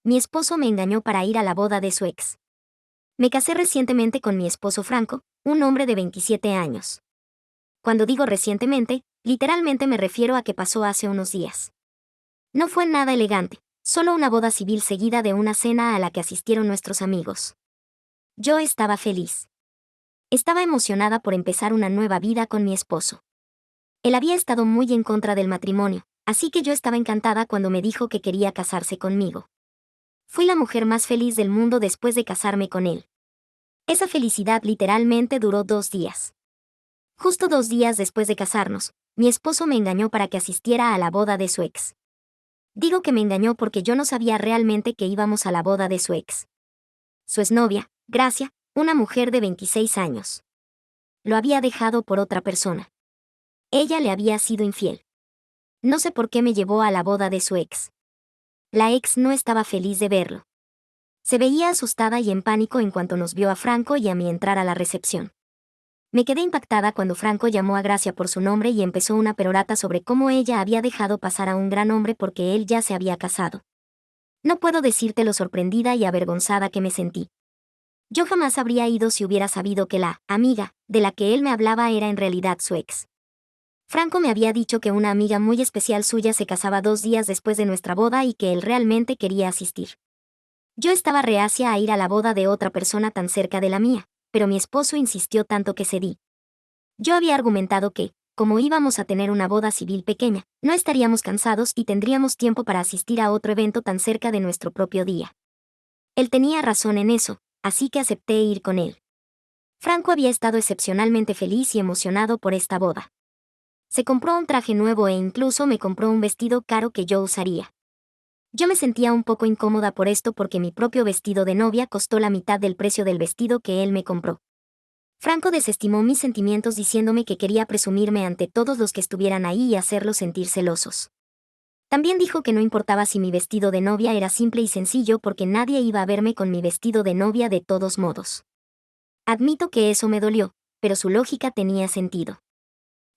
mi esposo me engañó para ir a la boda de su ex. Me casé recientemente con mi esposo Franco, un hombre de 27 años. Cuando digo recientemente, literalmente me refiero a que pasó hace unos días. No fue nada elegante, solo una boda civil seguida de una cena a la que asistieron nuestros amigos. Yo estaba feliz. Estaba emocionada por empezar una nueva vida con mi esposo. Él había estado muy en contra del matrimonio, así que yo estaba encantada cuando me dijo que quería casarse conmigo. Fui la mujer más feliz del mundo después de casarme con él. Esa felicidad literalmente duró 2 días. Justo 2 días después de casarnos, mi esposo me engañó para que asistiera a la boda de su ex. Digo que me engañó porque yo no sabía realmente que íbamos a la boda de su ex. Su exnovia, Gracia, una mujer de 26 años. Lo había dejado por otra persona. Ella le había sido infiel. No sé por qué me llevó a la boda de su ex. La ex no estaba feliz de verlo. Se veía asustada y en pánico en cuanto nos vio a Franco y a mí entrar a la recepción. Me quedé impactada cuando Franco llamó a Gracia por su nombre y empezó una perorata sobre cómo ella había dejado pasar a un gran hombre porque él ya se había casado. No puedo decirte lo sorprendida y avergonzada que me sentí. Yo jamás habría ido si hubiera sabido que la amiga de la que él me hablaba era en realidad su ex. Franco me había dicho que una amiga muy especial suya se casaba 2 días después de nuestra boda y que él realmente quería asistir. Yo estaba reacia a ir a la boda de otra persona tan cerca de la mía, pero mi esposo insistió tanto que cedí. Yo había argumentado que, como íbamos a tener una boda civil pequeña, no estaríamos cansados y tendríamos tiempo para asistir a otro evento tan cerca de nuestro propio día. Él tenía razón en eso, así que acepté ir con él. Franco había estado excepcionalmente feliz y emocionado por esta boda. Se compró un traje nuevo e incluso me compró un vestido caro que yo usaría. Yo me sentía un poco incómoda por esto porque mi propio vestido de novia costó la mitad del precio del vestido que él me compró. Franco desestimó mis sentimientos diciéndome que quería presumirme ante todos los que estuvieran ahí y hacerlos sentir celosos. También dijo que no importaba si mi vestido de novia era simple y sencillo porque nadie iba a verme con mi vestido de novia de todos modos. Admito que eso me dolió, pero su lógica tenía sentido.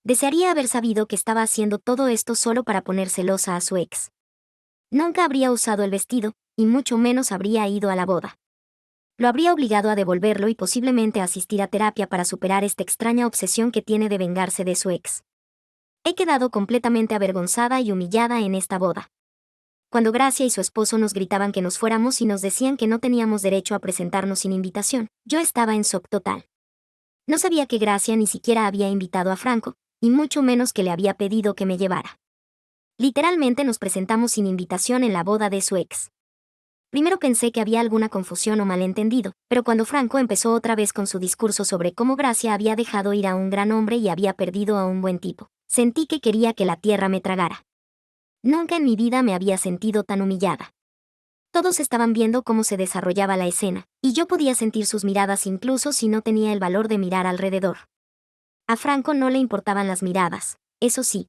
Desearía haber sabido que estaba haciendo todo esto solo para poner celosa a su ex. Nunca habría usado el vestido, y mucho menos habría ido a la boda. Lo habría obligado a devolverlo y posiblemente a asistir a terapia para superar esta extraña obsesión que tiene de vengarse de su ex. He quedado completamente avergonzada y humillada en esta boda. Cuando Gracia y su esposo nos gritaban que nos fuéramos y nos decían que no teníamos derecho a presentarnos sin invitación, yo estaba en shock total. No sabía que Gracia ni siquiera había invitado a Franco, y mucho menos que le había pedido que me llevara. Literalmente nos presentamos sin invitación en la boda de su ex. Primero pensé que había alguna confusión o malentendido, pero cuando Franco empezó otra vez con su discurso sobre cómo Gracia había dejado ir a un gran hombre y había perdido a un buen tipo, sentí que quería que la tierra me tragara. Nunca en mi vida me había sentido tan humillada. Todos estaban viendo cómo se desarrollaba la escena, y yo podía sentir sus miradas incluso si no tenía el valor de mirar alrededor. A Franco no le importaban las miradas, eso sí.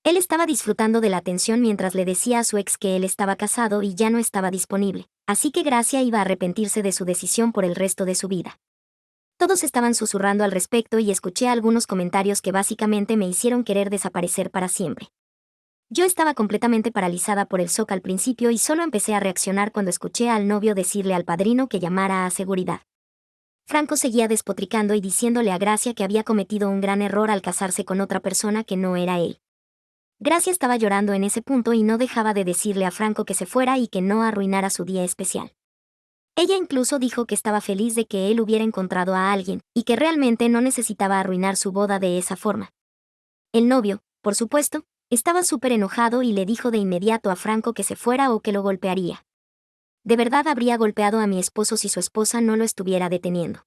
Él estaba disfrutando de la atención mientras le decía a su ex que él estaba casado y ya no estaba disponible, así que Gracia iba a arrepentirse de su decisión por el resto de su vida. Todos estaban susurrando al respecto y escuché algunos comentarios que básicamente me hicieron querer desaparecer para siempre. Yo estaba completamente paralizada por el shock al principio y solo empecé a reaccionar cuando escuché al novio decirle al padrino que llamara a seguridad. Franco seguía despotricando y diciéndole a Gracia que había cometido un gran error al casarse con otra persona que no era él. Gracia estaba llorando en ese punto y no dejaba de decirle a Franco que se fuera y que no arruinara su día especial. Ella incluso dijo que estaba feliz de que él hubiera encontrado a alguien, y que realmente no necesitaba arruinar su boda de esa forma. El novio, por supuesto, estaba súper enojado y le dijo de inmediato a Franco que se fuera o que lo golpearía. De verdad habría golpeado a mi esposo si su esposa no lo estuviera deteniendo.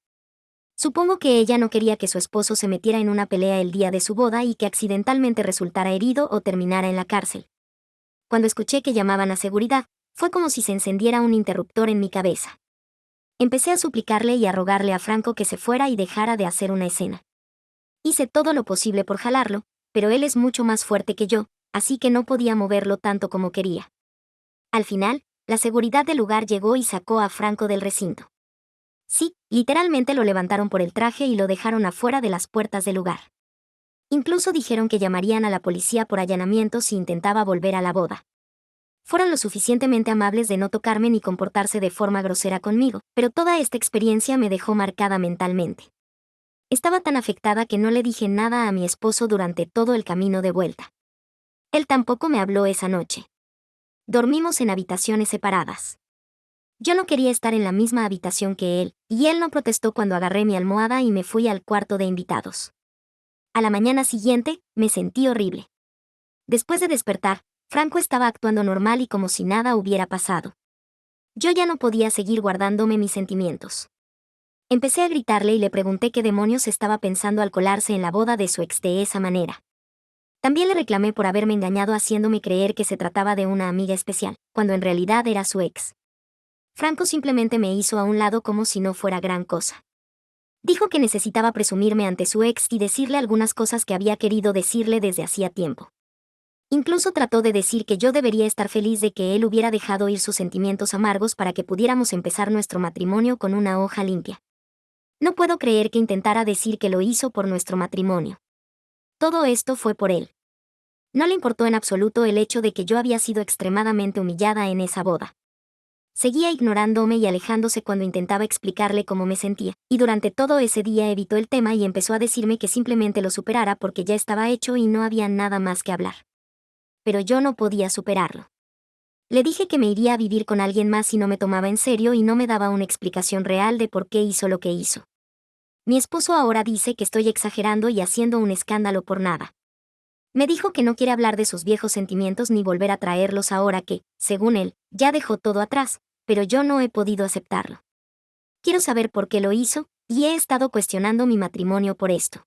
Supongo que ella no quería que su esposo se metiera en una pelea el día de su boda y que accidentalmente resultara herido o terminara en la cárcel. Cuando escuché que llamaban a seguridad, fue como si se encendiera un interruptor en mi cabeza. Empecé a suplicarle y a rogarle a Franco que se fuera y dejara de hacer una escena. Hice todo lo posible por jalarlo, pero él es mucho más fuerte que yo, así que no podía moverlo tanto como quería. Al final, la seguridad del lugar llegó y sacó a Franco del recinto. Sí, literalmente lo levantaron por el traje y lo dejaron afuera de las puertas del lugar. Incluso dijeron que llamarían a la policía por allanamiento si intentaba volver a la boda. Fueron lo suficientemente amables de no tocarme ni comportarse de forma grosera conmigo, pero toda esta experiencia me dejó marcada mentalmente. Estaba tan afectada que no le dije nada a mi esposo durante todo el camino de vuelta. Él tampoco me habló esa noche. Dormimos en habitaciones separadas. Yo no quería estar en la misma habitación que él, y él no protestó cuando agarré mi almohada y me fui al cuarto de invitados. A la mañana siguiente, me sentí horrible. Después de despertar, Franco estaba actuando normal y como si nada hubiera pasado. Yo ya no podía seguir guardándome mis sentimientos. Empecé a gritarle y le pregunté qué demonios estaba pensando al colarse en la boda de su ex de esa manera. También le reclamé por haberme engañado haciéndome creer que se trataba de una amiga especial, cuando en realidad era su ex. Franco simplemente me hizo a un lado como si no fuera gran cosa. Dijo que necesitaba presumirme ante su ex y decirle algunas cosas que había querido decirle desde hacía tiempo. Incluso trató de decir que yo debería estar feliz de que él hubiera dejado ir sus sentimientos amargos para que pudiéramos empezar nuestro matrimonio con una hoja limpia. No puedo creer que intentara decir que lo hizo por nuestro matrimonio. Todo esto fue por él. No le importó en absoluto el hecho de que yo había sido extremadamente humillada en esa boda. Seguía ignorándome y alejándose cuando intentaba explicarle cómo me sentía, y durante todo ese día evitó el tema y empezó a decirme que simplemente lo superara porque ya estaba hecho y no había nada más que hablar. Pero yo no podía superarlo. Le dije que me iría a vivir con alguien más si no me tomaba en serio y no me daba una explicación real de por qué hizo lo que hizo. Mi esposo ahora dice que estoy exagerando y haciendo un escándalo por nada. Me dijo que no quiere hablar de sus viejos sentimientos ni volver a traerlos ahora que, según él, ya dejó todo atrás, pero yo no he podido aceptarlo. Quiero saber por qué lo hizo, y he estado cuestionando mi matrimonio por esto.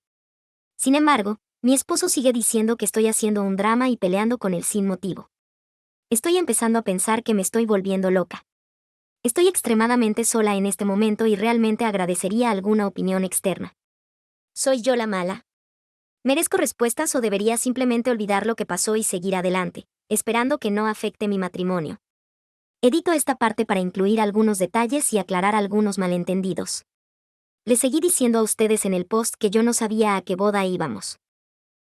Sin embargo, mi esposo sigue diciendo que estoy haciendo un drama y peleando con él sin motivo. Estoy empezando a pensar que me estoy volviendo loca. Estoy extremadamente sola en este momento y realmente agradecería alguna opinión externa. ¿Soy yo la mala? ¿Merezco respuestas o debería simplemente olvidar lo que pasó y seguir adelante, esperando que no afecte mi matrimonio? Edito esta parte para incluir algunos detalles y aclarar algunos malentendidos. Les seguí diciendo a ustedes en el post que yo no sabía a qué boda íbamos.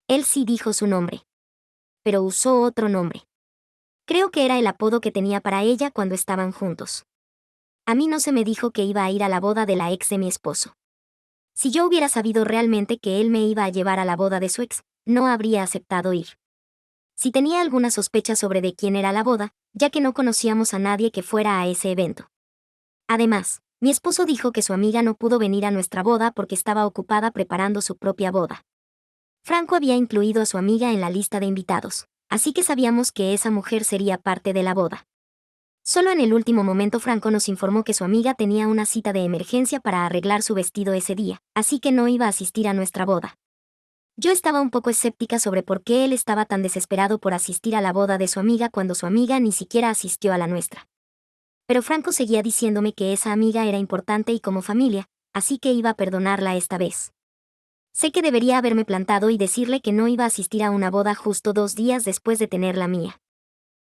Él sí dijo su nombre. Pero usó otro nombre. Creo que era el apodo que tenía para ella cuando estaban juntos. A mí no se me dijo que iba a ir a la boda de la ex de mi esposo. Si yo hubiera sabido realmente que él me iba a llevar a la boda de su ex, no habría aceptado ir. Si tenía alguna sospecha sobre de quién era la boda, ya que no conocíamos a nadie que fuera a ese evento. Además, mi esposo dijo que su amiga no pudo venir a nuestra boda porque estaba ocupada preparando su propia boda. Franco había incluido a su amiga en la lista de invitados, así que sabíamos que esa mujer sería parte de la boda. Solo en el último momento Franco nos informó que su amiga tenía una cita de emergencia para arreglar su vestido ese día, así que no iba a asistir a nuestra boda. Yo estaba un poco escéptica sobre por qué él estaba tan desesperado por asistir a la boda de su amiga cuando su amiga ni siquiera asistió a la nuestra. Pero Franco seguía diciéndome que esa amiga era importante y como familia, así que iba a perdonarla esta vez. Sé que debería haberme plantado y decirle que no iba a asistir a una boda justo 2 días después de tener la mía.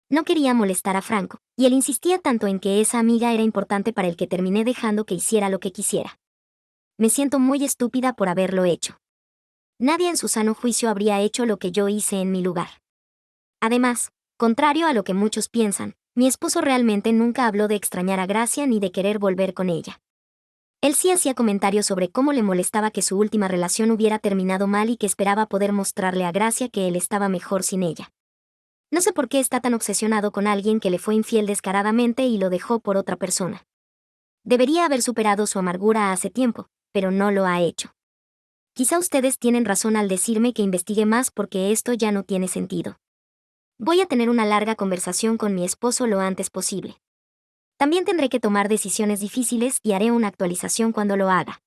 No quería molestar a Franco, y él insistía tanto en que esa amiga era importante para él que terminé dejando que hiciera lo que quisiera. Me siento muy estúpida por haberlo hecho. Nadie en su sano juicio habría hecho lo que yo hice en mi lugar. Además, contrario a lo que muchos piensan, mi esposo realmente nunca habló de extrañar a Gracia ni de querer volver con ella. Él sí hacía comentarios sobre cómo le molestaba que su última relación hubiera terminado mal y que esperaba poder mostrarle a Gracia que él estaba mejor sin ella. No sé por qué está tan obsesionado con alguien que le fue infiel descaradamente y lo dejó por otra persona. Debería haber superado su amargura hace tiempo, pero no lo ha hecho. Quizá ustedes tienen razón al decirme que investigue más porque esto ya no tiene sentido. Voy a tener una larga conversación con mi esposo lo antes posible. También tendré que tomar decisiones difíciles y haré una actualización cuando lo haga.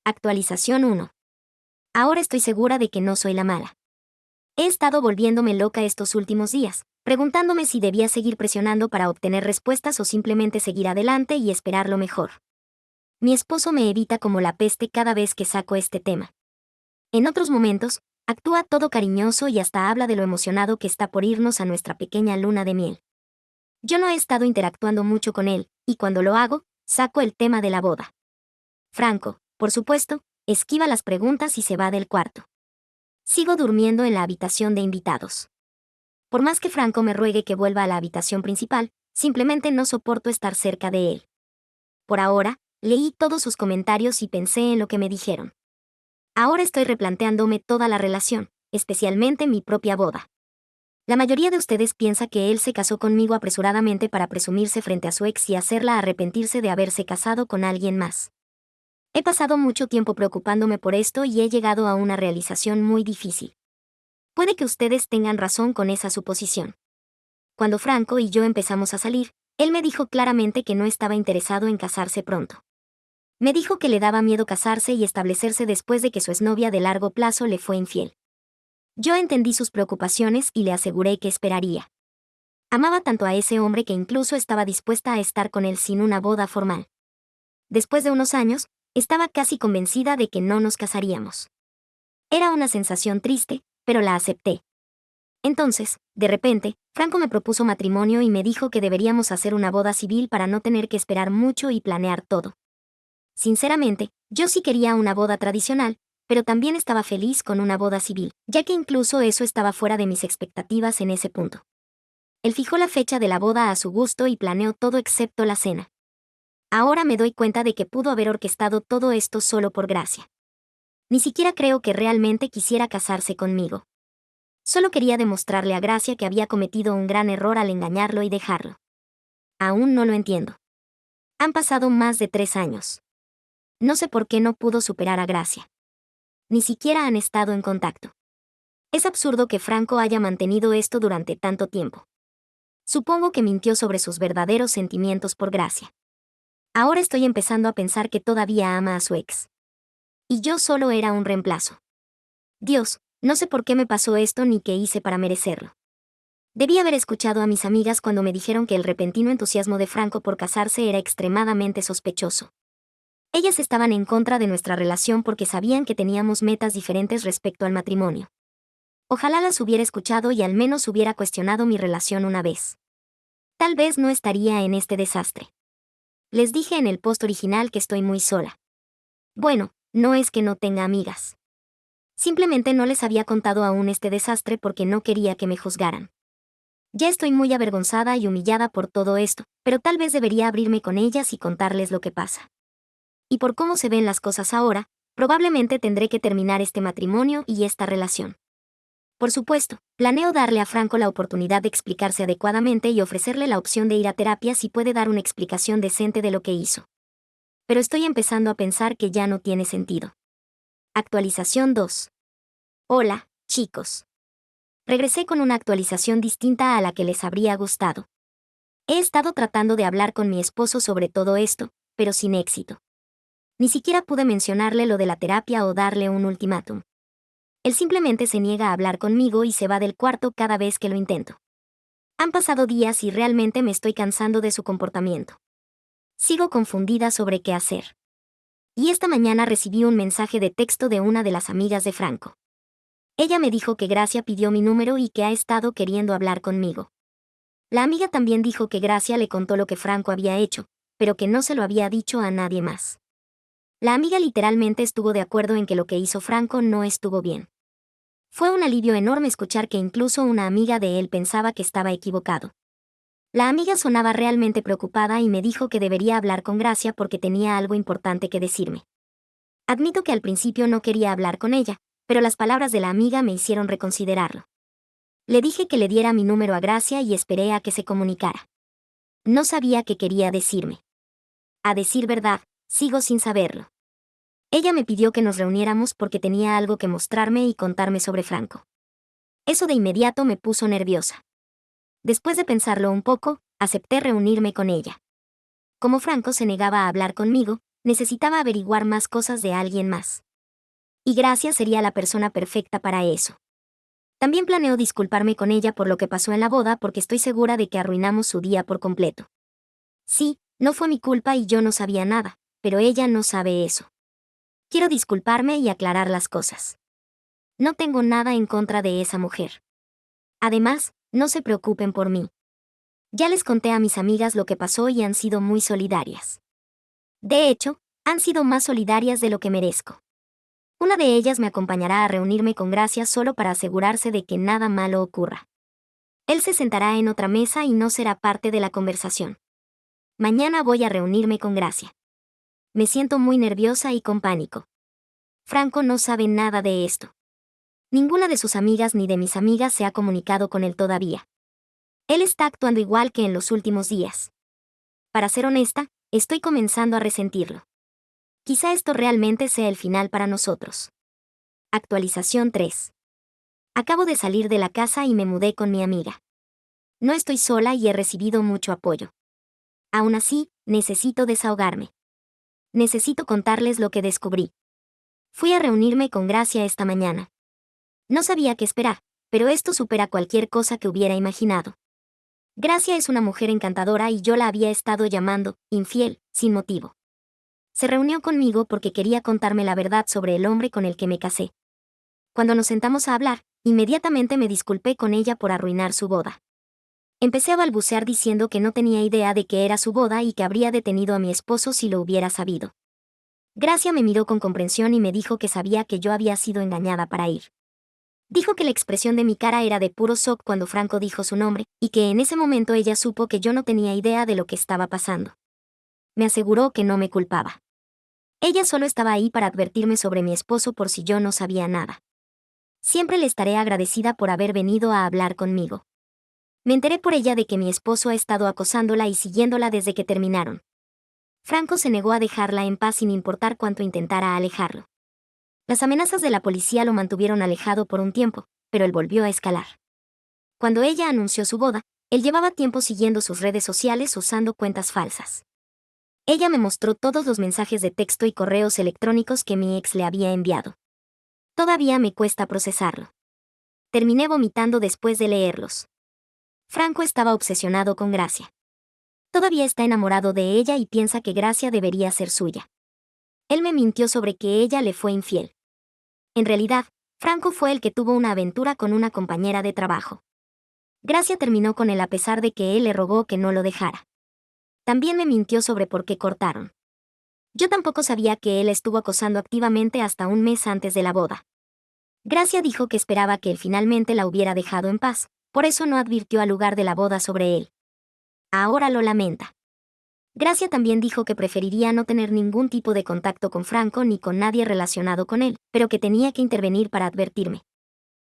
Actualización 1. Ahora estoy segura de que no soy la mala. He estado volviéndome loca estos últimos días, preguntándome si debía seguir presionando para obtener respuestas o simplemente seguir adelante y esperar lo mejor. Mi esposo me evita como la peste cada vez que saco este tema. En otros momentos, actúa todo cariñoso y hasta habla de lo emocionado que está por irnos a nuestra pequeña luna de miel. Yo no he estado interactuando mucho con él, y cuando lo hago, saco el tema de la boda. Franco, por supuesto, esquiva las preguntas y se va del cuarto. Sigo durmiendo en la habitación de invitados. Por más que Franco me ruegue que vuelva a la habitación principal, simplemente no soporto estar cerca de él. Por ahora, leí todos sus comentarios y pensé en lo que me dijeron. Ahora estoy replanteándome toda la relación, especialmente mi propia boda. La mayoría de ustedes piensa que él se casó conmigo apresuradamente para presumirse frente a su ex y hacerla arrepentirse de haberse casado con alguien más. He pasado mucho tiempo preocupándome por esto y he llegado a una realización muy difícil. Puede que ustedes tengan razón con esa suposición. Cuando Franco y yo empezamos a salir, él me dijo claramente que no estaba interesado en casarse pronto. Me dijo que le daba miedo casarse y establecerse después de que su exnovia de largo plazo le fue infiel. Yo entendí sus preocupaciones y le aseguré que esperaría. Amaba tanto a ese hombre que incluso estaba dispuesta a estar con él sin una boda formal. Después de unos años, estaba casi convencida de que no nos casaríamos. Era una sensación triste, pero la acepté. Entonces, de repente, Franco me propuso matrimonio y me dijo que deberíamos hacer una boda civil para no tener que esperar mucho y planear todo. Sinceramente, yo sí quería una boda tradicional, pero también estaba feliz con una boda civil, ya que incluso eso estaba fuera de mis expectativas en ese punto. Él fijó la fecha de la boda a su gusto y planeó todo excepto la cena. Ahora me doy cuenta de que pudo haber orquestado todo esto solo por gracia. Ni siquiera creo que realmente quisiera casarse conmigo. Solo quería demostrarle a Gracia que había cometido un gran error al engañarlo y dejarlo. Aún no lo entiendo. Han pasado más de 3 años. No sé por qué no pudo superar a Gracia. Ni siquiera han estado en contacto. Es absurdo que Franco haya mantenido esto durante tanto tiempo. Supongo que mintió sobre sus verdaderos sentimientos por Gracia. Ahora estoy empezando a pensar que todavía ama a su ex. Y yo solo era un reemplazo. Dios, no sé por qué me pasó esto ni qué hice para merecerlo. Debí haber escuchado a mis amigas cuando me dijeron que el repentino entusiasmo de Franco por casarse era extremadamente sospechoso. Ellas estaban en contra de nuestra relación porque sabían que teníamos metas diferentes respecto al matrimonio. Ojalá las hubiera escuchado y al menos hubiera cuestionado mi relación una vez. Tal vez no estaría en este desastre. Les dije en el post original que estoy muy sola. Bueno, no es que no tenga amigas. Simplemente no les había contado aún este desastre porque no quería que me juzgaran. Ya estoy muy avergonzada y humillada por todo esto, pero tal vez debería abrirme con ellas y contarles lo que pasa. Y por cómo se ven las cosas ahora, probablemente tendré que terminar este matrimonio y esta relación. Por supuesto, planeo darle a Franco la oportunidad de explicarse adecuadamente y ofrecerle la opción de ir a terapia si puede dar una explicación decente de lo que hizo. Pero estoy empezando a pensar que ya no tiene sentido. Actualización 2. Hola, chicos. Regresé con una actualización distinta a la que les habría gustado. He estado tratando de hablar con mi esposo sobre todo esto, pero sin éxito. Ni siquiera pude mencionarle lo de la terapia o darle un ultimátum. Él simplemente se niega a hablar conmigo y se va del cuarto cada vez que lo intento. Han pasado días y realmente me estoy cansando de su comportamiento. Sigo confundida sobre qué hacer. Y esta mañana recibí un mensaje de texto de una de las amigas de Franco. Ella me dijo que Gracia pidió mi número y que ha estado queriendo hablar conmigo. La amiga también dijo que Gracia le contó lo que Franco había hecho, pero que no se lo había dicho a nadie más. La amiga literalmente estuvo de acuerdo en que lo que hizo Franco no estuvo bien. Fue un alivio enorme escuchar que incluso una amiga de él pensaba que estaba equivocado. La amiga sonaba realmente preocupada y me dijo que debería hablar con Gracia porque tenía algo importante que decirme. Admito que al principio no quería hablar con ella, pero las palabras de la amiga me hicieron reconsiderarlo. Le dije que le diera mi número a Gracia y esperé a que se comunicara. No sabía qué quería decirme. A decir verdad, sigo sin saberlo. Ella me pidió que nos reuniéramos porque tenía algo que mostrarme y contarme sobre Franco. Eso de inmediato me puso nerviosa. Después de pensarlo un poco, acepté reunirme con ella. Como Franco se negaba a hablar conmigo, necesitaba averiguar más cosas de alguien más. Y Gracia sería la persona perfecta para eso. También planeo disculparme con ella por lo que pasó en la boda porque estoy segura de que arruinamos su día por completo. Sí, no fue mi culpa y yo no sabía nada, pero ella no sabe eso. Quiero disculparme y aclarar las cosas. No tengo nada en contra de esa mujer. Además, no se preocupen por mí. Ya les conté a mis amigas lo que pasó y han sido muy solidarias. De hecho, han sido más solidarias de lo que merezco. Una de ellas me acompañará a reunirme con Gracia solo para asegurarse de que nada malo ocurra. Él se sentará en otra mesa y no será parte de la conversación. Mañana voy a reunirme con Gracia. Me siento muy nerviosa y con pánico. Franco no sabe nada de esto. Ninguna de sus amigas ni de mis amigas se ha comunicado con él todavía. Él está actuando igual que en los últimos días. Para ser honesta, estoy comenzando a resentirlo. Quizá esto realmente sea el final para nosotros. Actualización 3. Acabo de salir de la casa y me mudé con mi amiga. No estoy sola y he recibido mucho apoyo. Aún así, necesito desahogarme. Necesito contarles lo que descubrí. Fui a reunirme con Gracia esta mañana. No sabía qué esperar, pero esto supera cualquier cosa que hubiera imaginado. Gracia es una mujer encantadora y yo la había estado llamando infiel, sin motivo. Se reunió conmigo porque quería contarme la verdad sobre el hombre con el que me casé. Cuando nos sentamos a hablar, inmediatamente me disculpé con ella por arruinar su boda. Empecé a balbucear diciendo que no tenía idea de que era su boda y que habría detenido a mi esposo si lo hubiera sabido. Gracia me miró con comprensión y me dijo que sabía que yo había sido engañada para ir. Dijo que la expresión de mi cara era de puro shock cuando Franco dijo su nombre, y que en ese momento ella supo que yo no tenía idea de lo que estaba pasando. Me aseguró que no me culpaba. Ella solo estaba ahí para advertirme sobre mi esposo por si yo no sabía nada. Siempre le estaré agradecida por haber venido a hablar conmigo. Me enteré por ella de que mi esposo ha estado acosándola y siguiéndola desde que terminaron. Franco se negó a dejarla en paz sin importar cuánto intentara alejarlo. Las amenazas de la policía lo mantuvieron alejado por un tiempo, pero él volvió a escalar. Cuando ella anunció su boda, él llevaba tiempo siguiendo sus redes sociales usando cuentas falsas. Ella me mostró todos los mensajes de texto y correos electrónicos que mi ex le había enviado. Todavía me cuesta procesarlo. Terminé vomitando después de leerlos. Franco estaba obsesionado con Gracia. Todavía está enamorado de ella y piensa que Gracia debería ser suya. Él me mintió sobre que ella le fue infiel. En realidad, Franco fue el que tuvo una aventura con una compañera de trabajo. Gracia terminó con él a pesar de que él le rogó que no lo dejara. También me mintió sobre por qué cortaron. Yo tampoco sabía que él estuvo acosando activamente hasta un mes antes de la boda. Gracia dijo que esperaba que él finalmente la hubiera dejado en paz, por eso no advirtió al lugar de la boda sobre él. Ahora lo lamenta. Gracia también dijo que preferiría no tener ningún tipo de contacto con Franco ni con nadie relacionado con él, pero que tenía que intervenir para advertirme.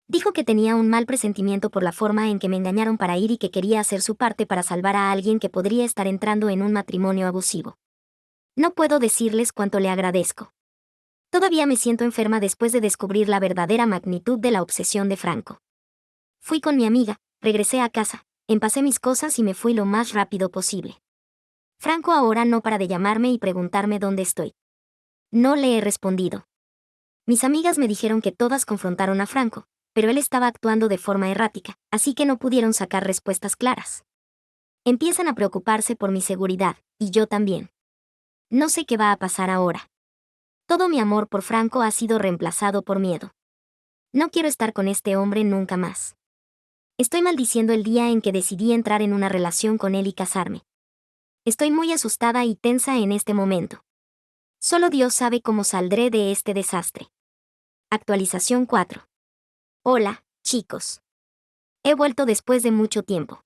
Dijo que tenía un mal presentimiento por la forma en que me engañaron para ir y que quería hacer su parte para salvar a alguien que podría estar entrando en un matrimonio abusivo. No puedo decirles cuánto le agradezco. Todavía me siento enferma después de descubrir la verdadera magnitud de la obsesión de Franco. Fui con mi amiga, regresé a casa, empacé mis cosas y me fui lo más rápido posible. Franco ahora no para de llamarme y preguntarme dónde estoy. No le he respondido. Mis amigas me dijeron que todas confrontaron a Franco, pero él estaba actuando de forma errática, así que no pudieron sacar respuestas claras. Empiezan a preocuparse por mi seguridad, y yo también. No sé qué va a pasar ahora. Todo mi amor por Franco ha sido reemplazado por miedo. No quiero estar con este hombre nunca más. Estoy maldiciendo el día en que decidí entrar en una relación con él y casarme. Estoy muy asustada y tensa en este momento. Solo Dios sabe cómo saldré de este desastre. Actualización 4. Hola, chicos. He vuelto después de mucho tiempo.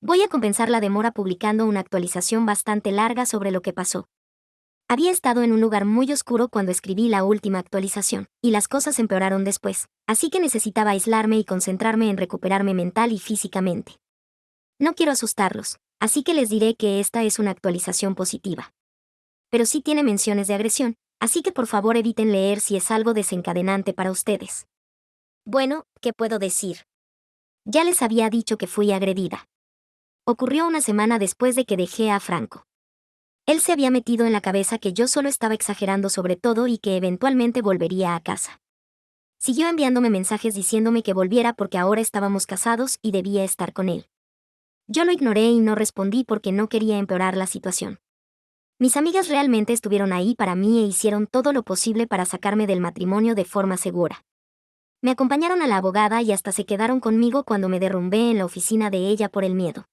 Voy a compensar la demora publicando una actualización bastante larga sobre lo que pasó. Había estado en un lugar muy oscuro cuando escribí la última actualización, y las cosas empeoraron después, así que necesitaba aislarme y concentrarme en recuperarme mental y físicamente. No quiero asustarlos, así que les diré que esta es una actualización positiva. Pero sí tiene menciones de agresión, así que por favor eviten leer si es algo desencadenante para ustedes. Bueno, ¿qué puedo decir? Ya les había dicho que fui agredida. Ocurrió una semana después de que dejé a Franco. Él se había metido en la cabeza que yo solo estaba exagerando sobre todo y que eventualmente volvería a casa. Siguió enviándome mensajes diciéndome que volviera porque ahora estábamos casados y debía estar con él. Yo lo ignoré y no respondí porque no quería empeorar la situación. Mis amigas realmente estuvieron ahí para mí e hicieron todo lo posible para sacarme del matrimonio de forma segura. Me acompañaron a la abogada y hasta se quedaron conmigo cuando me derrumbé en la oficina de ella por el miedo.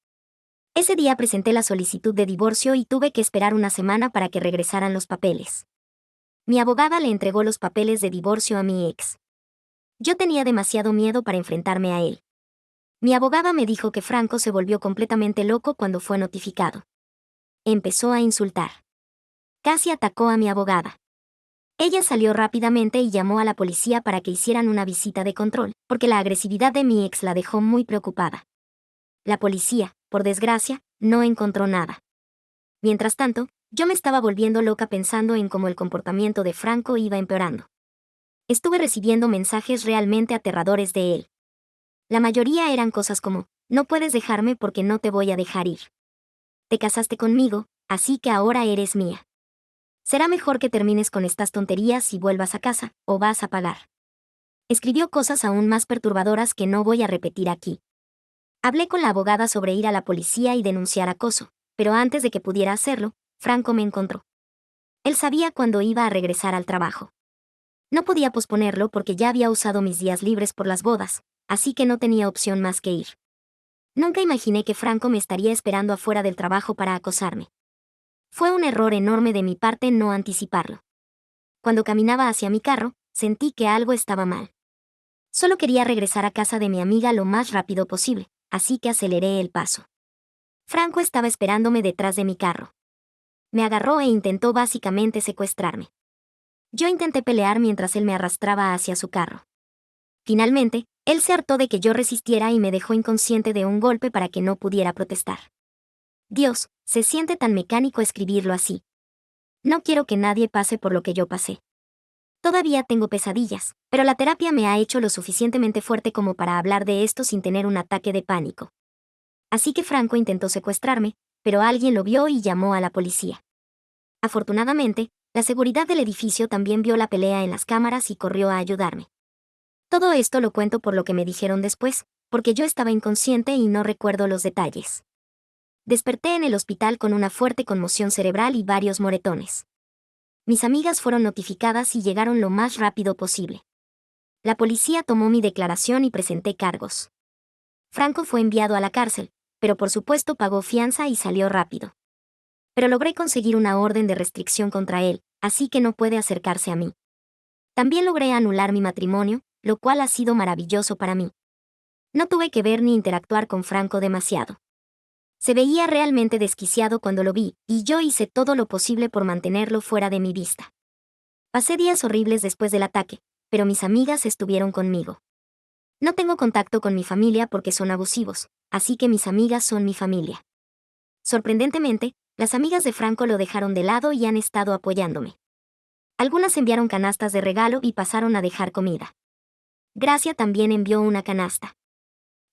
Ese día presenté la solicitud de divorcio y tuve que esperar una semana para que regresaran los papeles. Mi abogada le entregó los papeles de divorcio a mi ex. Yo tenía demasiado miedo para enfrentarme a él. Mi abogada me dijo que Franco se volvió completamente loco cuando fue notificado. Empezó a insultar. Casi atacó a mi abogada. Ella salió rápidamente y llamó a la policía para que hicieran una visita de control, porque la agresividad de mi ex la dejó muy preocupada. La policía, por desgracia, no encontró nada. Mientras tanto, yo me estaba volviendo loca pensando en cómo el comportamiento de Franco iba empeorando. Estuve recibiendo mensajes realmente aterradores de él. La mayoría eran cosas como: no puedes dejarme porque no te voy a dejar ir. Te casaste conmigo, así que ahora eres mía. Será mejor que termines con estas tonterías y vuelvas a casa, o vas a pagar. Escribió cosas aún más perturbadoras que no voy a repetir aquí. Hablé con la abogada sobre ir a la policía y denunciar acoso, pero antes de que pudiera hacerlo, Franco me encontró. Él sabía cuándo iba a regresar al trabajo. No podía posponerlo porque ya había usado mis días libres por las bodas, así que no tenía opción más que ir. Nunca imaginé que Franco me estaría esperando afuera del trabajo para acosarme. Fue un error enorme de mi parte no anticiparlo. Cuando caminaba hacia mi carro, sentí que algo estaba mal. Solo quería regresar a casa de mi amiga lo más rápido posible, así que aceleré el paso. Franco estaba esperándome detrás de mi carro. Me agarró e intentó básicamente secuestrarme. Yo intenté pelear mientras él me arrastraba hacia su carro. Finalmente, él se hartó de que yo resistiera y me dejó inconsciente de un golpe para que no pudiera protestar. Dios, se siente tan mecánico escribirlo así. No quiero que nadie pase por lo que yo pasé. Todavía tengo pesadillas, pero la terapia me ha hecho lo suficientemente fuerte como para hablar de esto sin tener un ataque de pánico. Así que Franco intentó secuestrarme, pero alguien lo vio y llamó a la policía. Afortunadamente, la seguridad del edificio también vio la pelea en las cámaras y corrió a ayudarme. Todo esto lo cuento por lo que me dijeron después, porque yo estaba inconsciente y no recuerdo los detalles. Desperté en el hospital con una fuerte conmoción cerebral y varios moretones. Mis amigas fueron notificadas y llegaron lo más rápido posible. La policía tomó mi declaración y presenté cargos. Franco fue enviado a la cárcel, pero por supuesto pagó fianza y salió rápido. Pero logré conseguir una orden de restricción contra él, así que no puede acercarse a mí. También logré anular mi matrimonio, lo cual ha sido maravilloso para mí. No tuve que ver ni interactuar con Franco demasiado. Se veía realmente desquiciado cuando lo vi, y yo hice todo lo posible por mantenerlo fuera de mi vista. Pasé días horribles después del ataque, pero mis amigas estuvieron conmigo. No tengo contacto con mi familia porque son abusivos, así que mis amigas son mi familia. Sorprendentemente, las amigas de Franco lo dejaron de lado y han estado apoyándome. Algunas enviaron canastas de regalo y pasaron a dejar comida. Gracia también envió una canasta.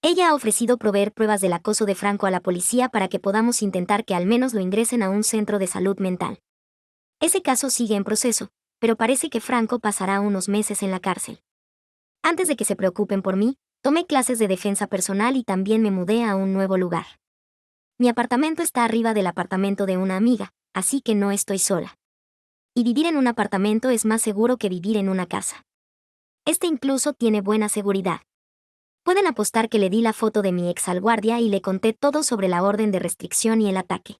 Ella ha ofrecido proveer pruebas del acoso de Franco a la policía para que podamos intentar que al menos lo ingresen a un centro de salud mental. Ese caso sigue en proceso, pero parece que Franco pasará unos meses en la cárcel. Antes de que se preocupen por mí, tomé clases de defensa personal y también me mudé a un nuevo lugar. Mi apartamento está arriba del apartamento de una amiga, así que no estoy sola. Y vivir en un apartamento es más seguro que vivir en una casa. Este incluso tiene buena seguridad. Pueden apostar que le di la foto de mi ex al guardia y le conté todo sobre la orden de restricción y el ataque.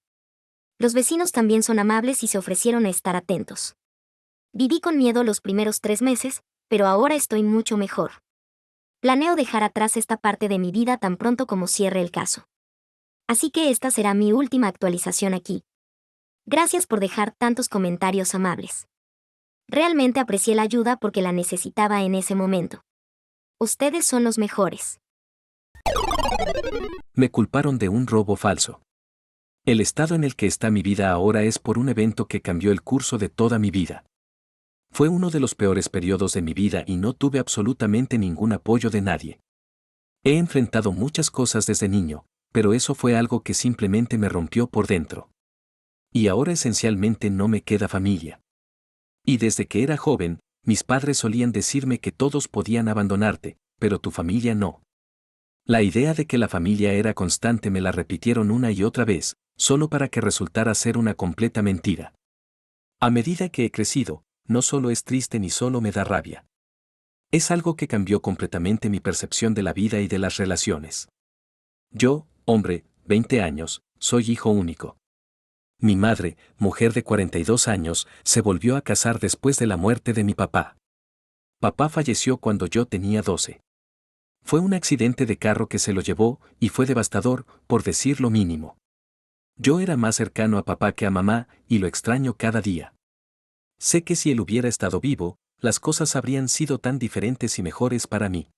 Los vecinos también son amables y se ofrecieron a estar atentos. Viví con miedo los primeros 3 meses, pero ahora estoy mucho mejor. Planeo dejar atrás esta parte de mi vida tan pronto como cierre el caso. Así que esta será mi última actualización aquí. Gracias por dejar tantos comentarios amables. Realmente aprecié la ayuda porque la necesitaba en ese momento. Ustedes son los mejores. Me culparon de un robo falso. El estado en el que está mi vida ahora es por un evento que cambió el curso de toda mi vida. Fue uno de los peores periodos de mi vida y no tuve absolutamente ningún apoyo de nadie. He enfrentado muchas cosas desde niño, pero eso fue algo que simplemente me rompió por dentro. Y ahora esencialmente no me queda familia. Y desde que era joven, mis padres solían decirme que todos podían abandonarte, pero tu familia no. La idea de que la familia era constante me la repitieron una y otra vez, solo para que resultara ser una completa mentira. A medida que he crecido, no solo es triste ni solo me da rabia. Es algo que cambió completamente mi percepción de la vida y de las relaciones. Yo, hombre, 20 años, soy hijo único. Mi madre, mujer de 42 años, se volvió a casar después de la muerte de mi papá. Papá falleció cuando yo tenía 12. Fue un accidente de carro que se lo llevó, y fue devastador, por decir lo mínimo. Yo era más cercano a papá que a mamá, y lo extraño cada día. Sé que si él hubiera estado vivo, las cosas habrían sido tan diferentes y mejores para mí.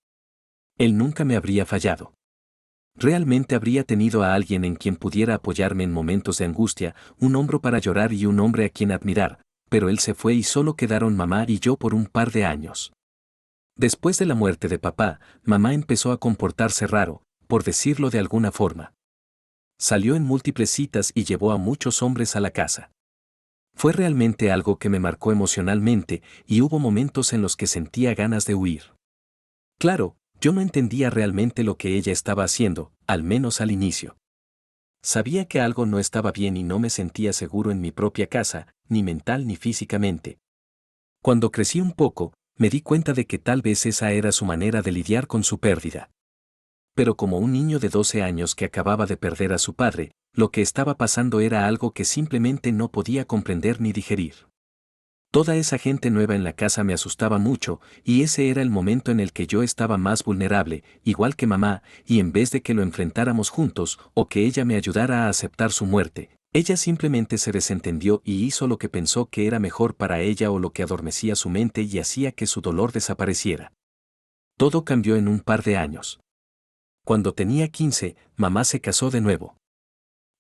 Él nunca me habría fallado. Realmente habría tenido a alguien en quien pudiera apoyarme en momentos de angustia, un hombro para llorar y un hombre a quien admirar, pero él se fue y solo quedaron mamá y yo por un par de años. Después de la muerte de papá, mamá empezó a comportarse raro, por decirlo de alguna forma. Salió en múltiples citas y llevó a muchos hombres a la casa. Fue realmente algo que me marcó emocionalmente, y hubo momentos en los que sentía ganas de huir. Claro, yo no entendía realmente lo que ella estaba haciendo, al menos al inicio. Sabía que algo no estaba bien y no me sentía seguro en mi propia casa, ni mental ni físicamente. Cuando crecí un poco, me di cuenta de que tal vez esa era su manera de lidiar con su pérdida. Pero como un niño de 12 años que acababa de perder a su padre, lo que estaba pasando era algo que simplemente no podía comprender ni digerir. Toda esa gente nueva en la casa me asustaba mucho, y ese era el momento en el que yo estaba más vulnerable, igual que mamá, y en vez de que lo enfrentáramos juntos, o que ella me ayudara a aceptar su muerte, ella simplemente se desentendió y hizo lo que pensó que era mejor para ella o lo que adormecía su mente y hacía que su dolor desapareciera. Todo cambió en un par de años. Cuando tenía 15, mamá se casó de nuevo.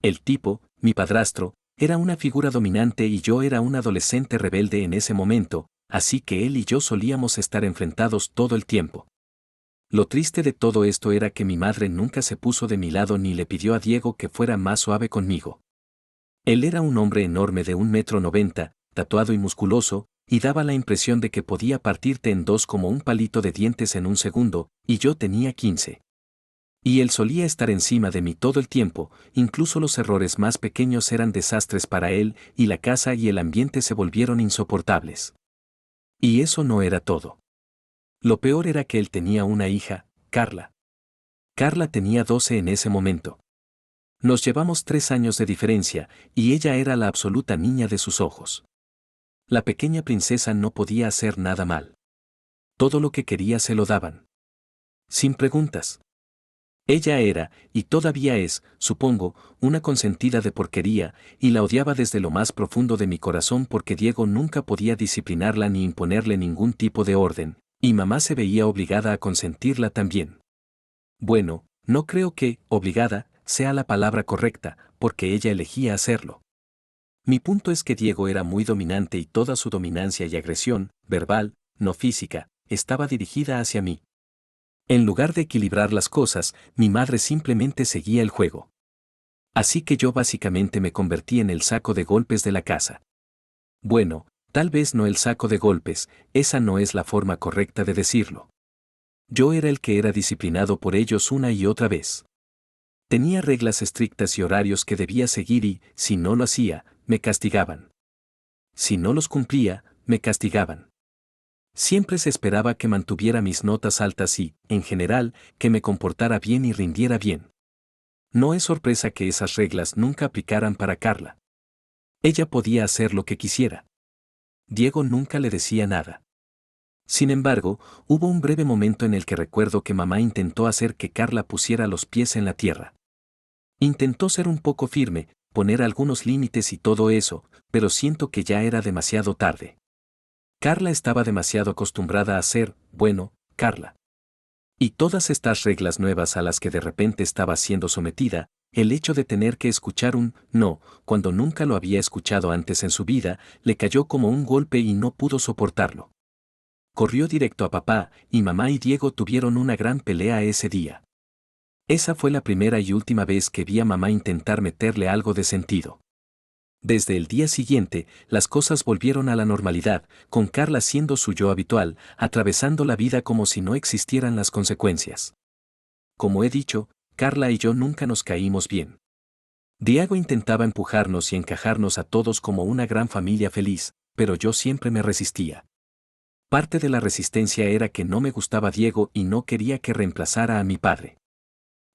El tipo, mi padrastro, era una figura dominante y yo era un adolescente rebelde en ese momento, así que él y yo solíamos estar enfrentados todo el tiempo. Lo triste de todo esto era que mi madre nunca se puso de mi lado ni le pidió a Diego que fuera más suave conmigo. Él era un hombre enorme de 1,90 m, tatuado y musculoso, y daba la impresión de que podía partirte en dos como un palito de dientes en un segundo, y yo tenía 15. Y él solía estar encima de mí todo el tiempo, incluso los errores más pequeños eran desastres para él, y la casa y el ambiente se volvieron insoportables. Y eso no era todo. Lo peor era que él tenía una hija, Carla. Carla tenía 12 en ese momento. Nos llevamos 3 años de diferencia, y ella era la absoluta niña de sus ojos. La pequeña princesa no podía hacer nada mal. Todo lo que quería se lo daban. Sin preguntas. Ella era, y todavía es, supongo, una consentida de porquería, y la odiaba desde lo más profundo de mi corazón porque Diego nunca podía disciplinarla ni imponerle ningún tipo de orden, y mamá se veía obligada a consentirla también. Bueno, no creo que, obligada, sea la palabra correcta, porque ella elegía hacerlo. Mi punto es que Diego era muy dominante y toda su dominancia y agresión, verbal, no física, estaba dirigida hacia mí. En lugar de equilibrar las cosas, mi madre simplemente seguía el juego. Así que yo básicamente me convertí en el saco de golpes de la casa. Bueno, tal vez no el saco de golpes, esa no es la forma correcta de decirlo. Yo era el que era disciplinado por ellos una y otra vez. Tenía reglas estrictas y horarios que debía seguir y, si no lo hacía, me castigaban. Si no los cumplía, me castigaban. Siempre se esperaba que mantuviera mis notas altas y, en general, que me comportara bien y rindiera bien. No es sorpresa que esas reglas nunca aplicaran para Carla. Ella podía hacer lo que quisiera. Diego nunca le decía nada. Sin embargo, hubo un breve momento en el que recuerdo que mamá intentó hacer que Carla pusiera los pies en la tierra. Intentó ser un poco firme, poner algunos límites y todo eso, pero siento que ya era demasiado tarde. Carla estaba demasiado acostumbrada a ser, bueno, Carla. Y todas estas reglas nuevas a las que de repente estaba siendo sometida, el hecho de tener que escuchar un no, cuando nunca lo había escuchado antes en su vida, le cayó como un golpe y no pudo soportarlo. Corrió directo a papá, y mamá y Diego tuvieron una gran pelea ese día. Esa fue la primera y última vez que vi a mamá intentar meterle algo de sentido. Desde el día siguiente, las cosas volvieron a la normalidad, con Carla siendo su yo habitual, atravesando la vida como si no existieran las consecuencias. Como he dicho, Carla y yo nunca nos caímos bien. Diego intentaba empujarnos y encajarnos a todos como una gran familia feliz, pero yo siempre me resistía. Parte de la resistencia era que no me gustaba Diego y no quería que reemplazara a mi padre.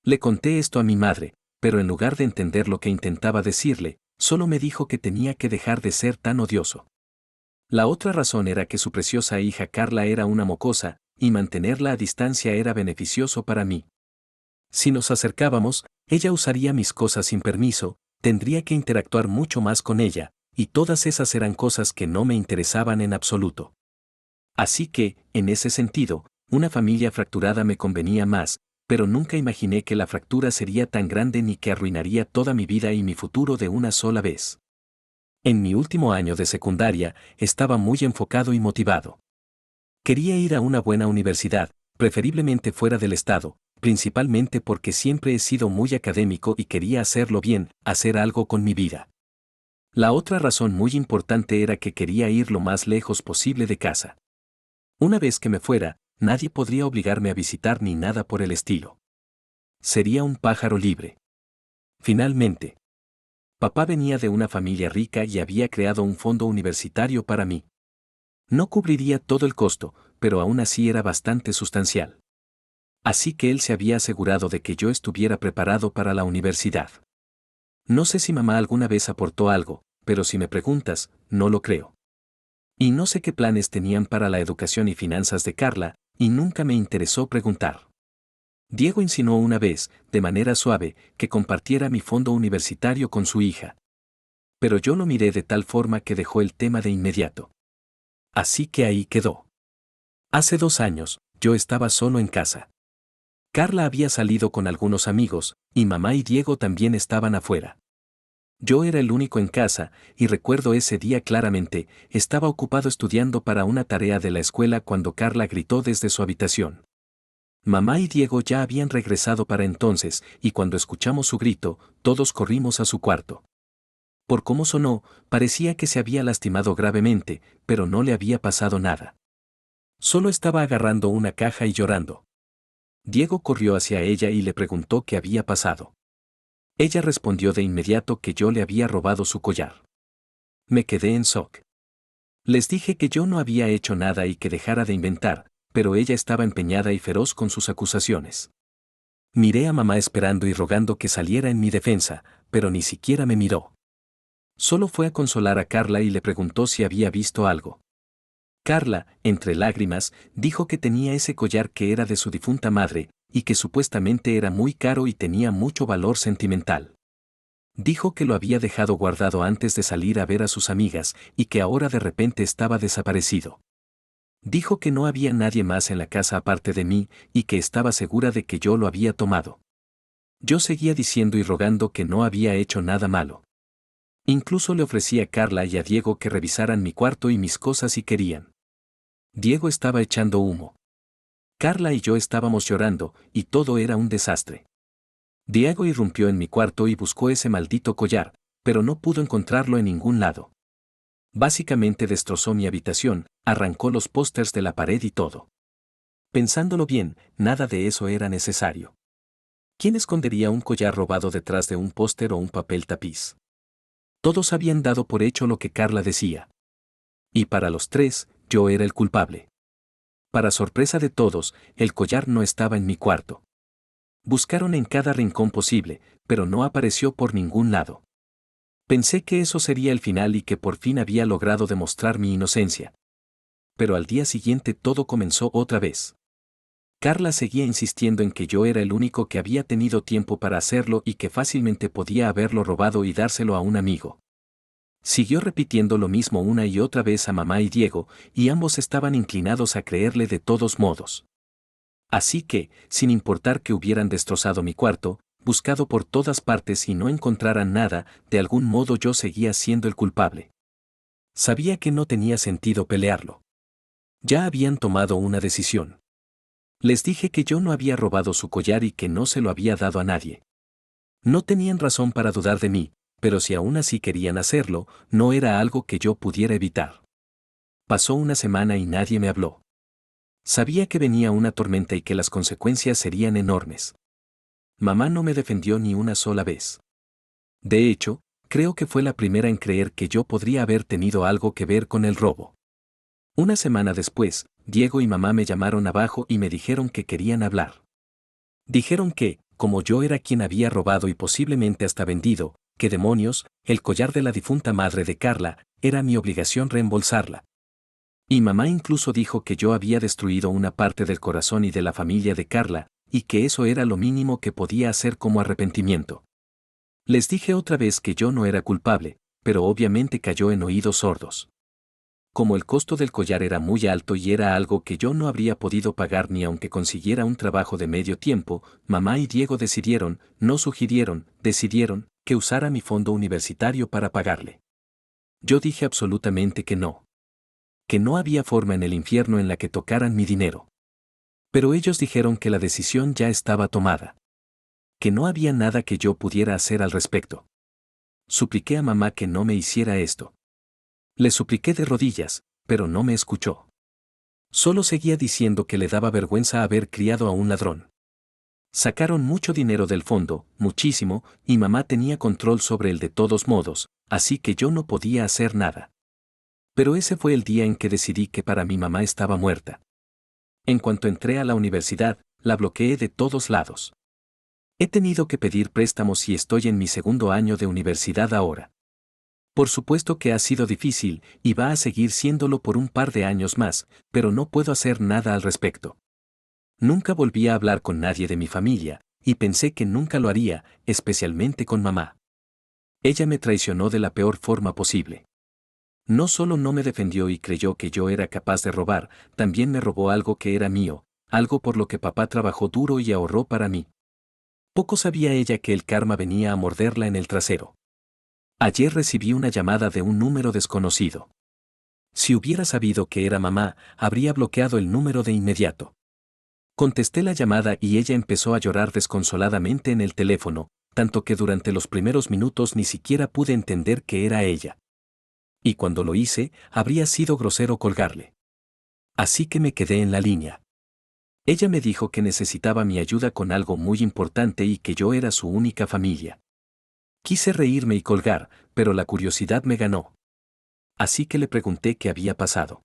Le conté esto a mi madre, pero en lugar de entender lo que intentaba decirle, solo me dijo que tenía que dejar de ser tan odioso. La otra razón era que su preciosa hija Carla era una mocosa, y mantenerla a distancia era beneficioso para mí. Si nos acercábamos, ella usaría mis cosas sin permiso, tendría que interactuar mucho más con ella, y todas esas eran cosas que no me interesaban en absoluto. Así que, en ese sentido, una familia fracturada me convenía más, pero nunca imaginé que la fractura sería tan grande ni que arruinaría toda mi vida y mi futuro de una sola vez. En mi último año de secundaria, estaba muy enfocado y motivado. Quería ir a una buena universidad, preferiblemente fuera del estado, principalmente porque siempre he sido muy académico y quería hacerlo bien, hacer algo con mi vida. La otra razón muy importante era que quería ir lo más lejos posible de casa. Una vez que me fuera, nadie podría obligarme a visitar ni nada por el estilo. Sería un pájaro libre. Finalmente, papá venía de una familia rica y había creado un fondo universitario para mí. No cubriría todo el costo, pero aún así era bastante sustancial. Así que él se había asegurado de que yo estuviera preparado para la universidad. No sé si mamá alguna vez aportó algo, pero si me preguntas, no lo creo. Y no sé qué planes tenían para la educación y finanzas de Carla, y nunca me interesó preguntar. Diego insinuó una vez, de manera suave, que compartiera mi fondo universitario con su hija. Pero yo lo miré de tal forma que dejó el tema de inmediato. Así que ahí quedó. Hace 2 años, yo estaba solo en casa. Carla había salido con algunos amigos, y mamá y Diego también estaban afuera. Yo era el único en casa, y recuerdo ese día claramente, estaba ocupado estudiando para una tarea de la escuela cuando Carla gritó desde su habitación. Mamá y Diego ya habían regresado para entonces, y cuando escuchamos su grito, todos corrimos a su cuarto. Por cómo sonó, parecía que se había lastimado gravemente, pero no le había pasado nada. Solo estaba agarrando una caja y llorando. Diego corrió hacia ella y le preguntó qué había pasado. Ella respondió de inmediato que yo le había robado su collar. Me quedé en shock. Les dije que yo no había hecho nada y que dejara de inventar, pero ella estaba empeñada y feroz con sus acusaciones. Miré a mamá esperando y rogando que saliera en mi defensa, pero ni siquiera me miró. Solo fue a consolar a Carla y le preguntó si había visto algo. Carla, entre lágrimas, dijo que tenía ese collar que era de su difunta madre, y que supuestamente era muy caro y tenía mucho valor sentimental. Dijo que lo había dejado guardado antes de salir a ver a sus amigas y que ahora de repente estaba desaparecido. Dijo que no había nadie más en la casa aparte de mí y que estaba segura de que yo lo había tomado. Yo seguía diciendo y rogando que no había hecho nada malo. Incluso le ofrecí a Carla y a Diego que revisaran mi cuarto y mis cosas si querían. Diego estaba echando humo. Carla y yo estábamos llorando, y todo era un desastre. Diego irrumpió en mi cuarto y buscó ese maldito collar, pero no pudo encontrarlo en ningún lado. Básicamente destrozó mi habitación, arrancó los pósters de la pared y todo. Pensándolo bien, nada de eso era necesario. ¿Quién escondería un collar robado detrás de un póster o un papel tapiz? Todos habían dado por hecho lo que Carla decía. Y para los tres, yo era el culpable. Para sorpresa de todos, el collar no estaba en mi cuarto. Buscaron en cada rincón posible, pero no apareció por ningún lado. Pensé que eso sería el final y que por fin había logrado demostrar mi inocencia. Pero al día siguiente todo comenzó otra vez. Carla seguía insistiendo en que yo era el único que había tenido tiempo para hacerlo y que fácilmente podía haberlo robado y dárselo a un amigo. Siguió repitiendo lo mismo una y otra vez a mamá y Diego, y ambos estaban inclinados a creerle de todos modos. Así que, sin importar que hubieran destrozado mi cuarto, buscado por todas partes y no encontraran nada, de algún modo yo seguía siendo el culpable. Sabía que no tenía sentido pelearlo. Ya habían tomado una decisión. Les dije que yo no había robado su collar y que no se lo había dado a nadie. No tenían razón para dudar de mí, pero si aún así querían hacerlo, no era algo que yo pudiera evitar. Pasó una semana y nadie me habló. Sabía que venía una tormenta y que las consecuencias serían enormes. Mamá no me defendió ni una sola vez. De hecho, creo que fue la primera en creer que yo podría haber tenido algo que ver con el robo. Una semana después, Diego y mamá me llamaron abajo y me dijeron que querían hablar. Dijeron que, como yo era quien había robado y posiblemente hasta vendido, que demonios, el collar de la difunta madre de Carla, era mi obligación reembolsarla. Y mamá incluso dijo que yo había destruido una parte del corazón y de la familia de Carla, y que eso era lo mínimo que podía hacer como arrepentimiento. Les dije otra vez que yo no era culpable, pero obviamente cayó en oídos sordos. Como el costo del collar era muy alto y era algo que yo no habría podido pagar ni aunque consiguiera un trabajo de medio tiempo, mamá y Diego decidieron, que usara mi fondo universitario para pagarle. Yo dije absolutamente que no. Que no había forma en el infierno en la que tocaran mi dinero. Pero ellos dijeron que la decisión ya estaba tomada. Que no había nada que yo pudiera hacer al respecto. Supliqué a mamá que no me hiciera esto. Le supliqué de rodillas, pero no me escuchó. Solo seguía diciendo que le daba vergüenza haber criado a un ladrón. Sacaron mucho dinero del fondo, muchísimo, y mamá tenía control sobre él de todos modos, así que yo no podía hacer nada. Pero ese fue el día en que decidí que para mi mamá estaba muerta. En cuanto entré a la universidad, la bloqueé de todos lados. He tenido que pedir préstamos y estoy en mi segundo año de universidad ahora. Por supuesto que ha sido difícil y va a seguir siéndolo por un par de años más, pero no puedo hacer nada al respecto. Nunca volví a hablar con nadie de mi familia, y pensé que nunca lo haría, especialmente con mamá. Ella me traicionó de la peor forma posible. No solo no me defendió y creyó que yo era capaz de robar, también me robó algo que era mío, algo por lo que papá trabajó duro y ahorró para mí. Poco sabía ella que el karma venía a morderla en el trasero. Ayer recibí una llamada de un número desconocido. Si hubiera sabido que era mamá, habría bloqueado el número de inmediato. Contesté la llamada y ella empezó a llorar desconsoladamente en el teléfono, tanto que durante los primeros minutos ni siquiera pude entender que era ella. Y cuando lo hice, habría sido grosero colgarle. Así que me quedé en la línea. Ella me dijo que necesitaba mi ayuda con algo muy importante y que yo era su única familia. Quise reírme y colgar, pero la curiosidad me ganó. Así que le pregunté qué había pasado.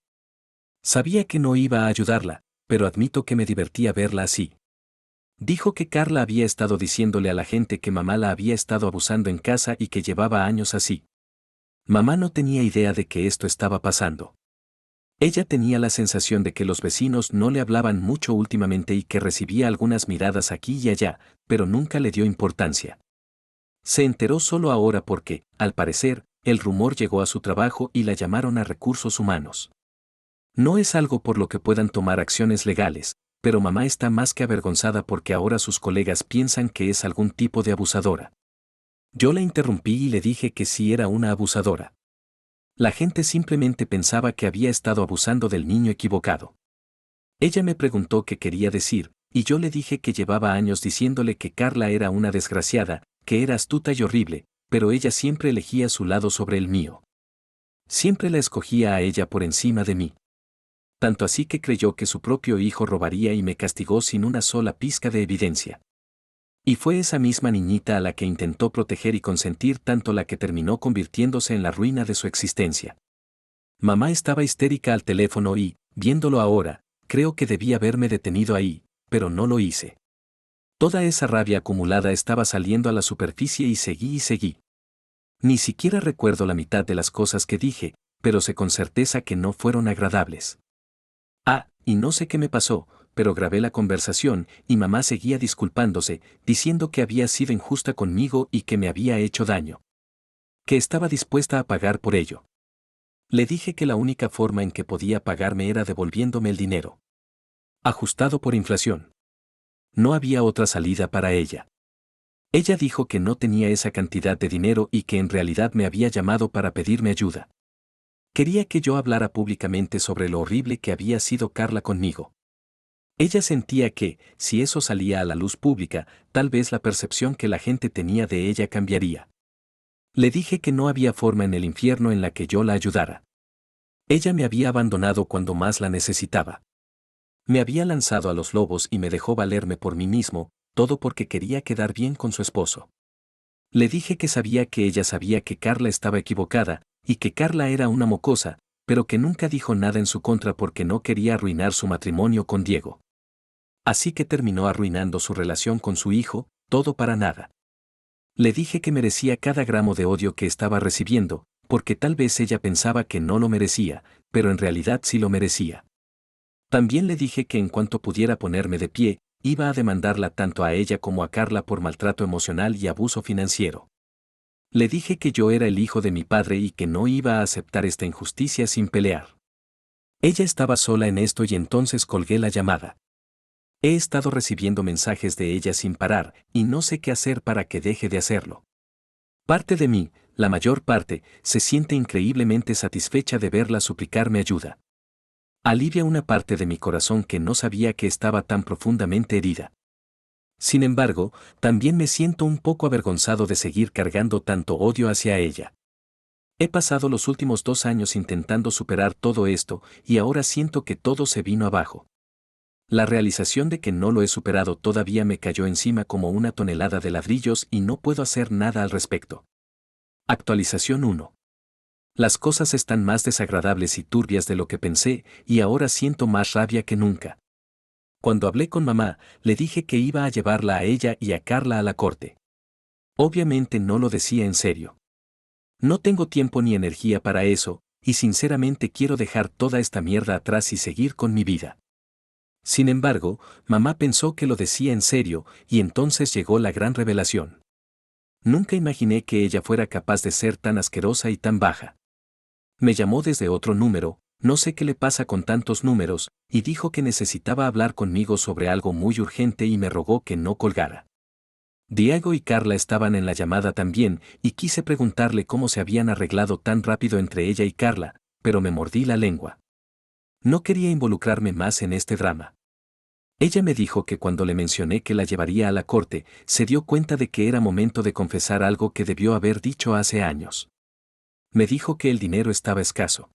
Sabía que no iba a ayudarla, pero admito que me divertía verla así. Dijo que Carla había estado diciéndole a la gente que mamá la había estado abusando en casa y que llevaba años así. Mamá no tenía idea de que esto estaba pasando. Ella tenía la sensación de que los vecinos no le hablaban mucho últimamente y que recibía algunas miradas aquí y allá, pero nunca le dio importancia. Se enteró solo ahora porque, al parecer, el rumor llegó a su trabajo y la llamaron a recursos humanos. No es algo por lo que puedan tomar acciones legales, pero mamá está más que avergonzada porque ahora sus colegas piensan que es algún tipo de abusadora. Yo la interrumpí y le dije que sí era una abusadora. La gente simplemente pensaba que había estado abusando del niño equivocado. Ella me preguntó qué quería decir, y yo le dije que llevaba años diciéndole que Carla era una desgraciada, que era astuta y horrible, pero ella siempre elegía su lado sobre el mío. Siempre la escogía a ella por encima de mí. Tanto así que creyó que su propio hijo robaría y me castigó sin una sola pizca de evidencia. Y fue esa misma niñita a la que intentó proteger y consentir tanto la que terminó convirtiéndose en la ruina de su existencia. Mamá estaba histérica al teléfono y, viéndolo ahora, creo que debía haberme detenido ahí, pero no lo hice. Toda esa rabia acumulada estaba saliendo a la superficie y seguí. Ni siquiera recuerdo la mitad de las cosas que dije, pero sé con certeza que no fueron agradables. Y no sé qué me pasó, pero grabé la conversación y mamá seguía disculpándose, diciendo que había sido injusta conmigo y que me había hecho daño. Que estaba dispuesta a pagar por ello. Le dije que la única forma en que podía pagarme era devolviéndome el dinero. Ajustado por inflación. No había otra salida para ella. Ella dijo que no tenía esa cantidad de dinero y que en realidad me había llamado para pedirme ayuda. Quería que yo hablara públicamente sobre lo horrible que había sido Carla conmigo. Ella sentía que, si eso salía a la luz pública, tal vez la percepción que la gente tenía de ella cambiaría. Le dije que no había forma en el infierno en la que yo la ayudara. Ella me había abandonado cuando más la necesitaba. Me había lanzado a los lobos y me dejó valerme por mí mismo, todo porque quería quedar bien con su esposo. Le dije que sabía que ella sabía que Carla estaba equivocada, y que Carla era una mocosa, pero que nunca dijo nada en su contra porque no quería arruinar su matrimonio con Diego. Así que terminó arruinando su relación con su hijo, todo para nada. Le dije que merecía cada gramo de odio que estaba recibiendo, porque tal vez ella pensaba que no lo merecía, pero en realidad sí lo merecía. También le dije que en cuanto pudiera ponerme de pie, iba a demandarla tanto a ella como a Carla por maltrato emocional y abuso financiero. Le dije que yo era el hijo de mi padre y que no iba a aceptar esta injusticia sin pelear. Ella estaba sola en esto y entonces colgué la llamada. He estado recibiendo mensajes de ella sin parar y no sé qué hacer para que deje de hacerlo. Parte de mí, la mayor parte, se siente increíblemente satisfecha de verla suplicarme ayuda. Alivia una parte de mi corazón que no sabía que estaba tan profundamente herida. Sin embargo, también me siento un poco avergonzado de seguir cargando tanto odio hacia ella. He pasado los últimos 2 años intentando superar todo esto y ahora siento que todo se vino abajo. La realización de que no lo he superado todavía me cayó encima como una tonelada de ladrillos y no puedo hacer nada al respecto. Actualización 1. Las cosas están más desagradables y turbias de lo que pensé y ahora siento más rabia que nunca. Cuando hablé con mamá, le dije que iba a llevarla a ella y a Carla a la corte. Obviamente no lo decía en serio. No tengo tiempo ni energía para eso, y sinceramente quiero dejar toda esta mierda atrás y seguir con mi vida. Sin embargo, mamá pensó que lo decía en serio, y entonces llegó la gran revelación. Nunca imaginé que ella fuera capaz de ser tan asquerosa y tan baja. Me llamó desde otro número, no sé qué le pasa con tantos números, y dijo que necesitaba hablar conmigo sobre algo muy urgente y me rogó que no colgara. Diego y Carla estaban en la llamada también, y quise preguntarle cómo se habían arreglado tan rápido entre ella y Carla, pero me mordí la lengua. No quería involucrarme más en este drama. Ella me dijo que cuando le mencioné que la llevaría a la corte, se dio cuenta de que era momento de confesar algo que debió haber dicho hace años. Me dijo que el dinero estaba escaso.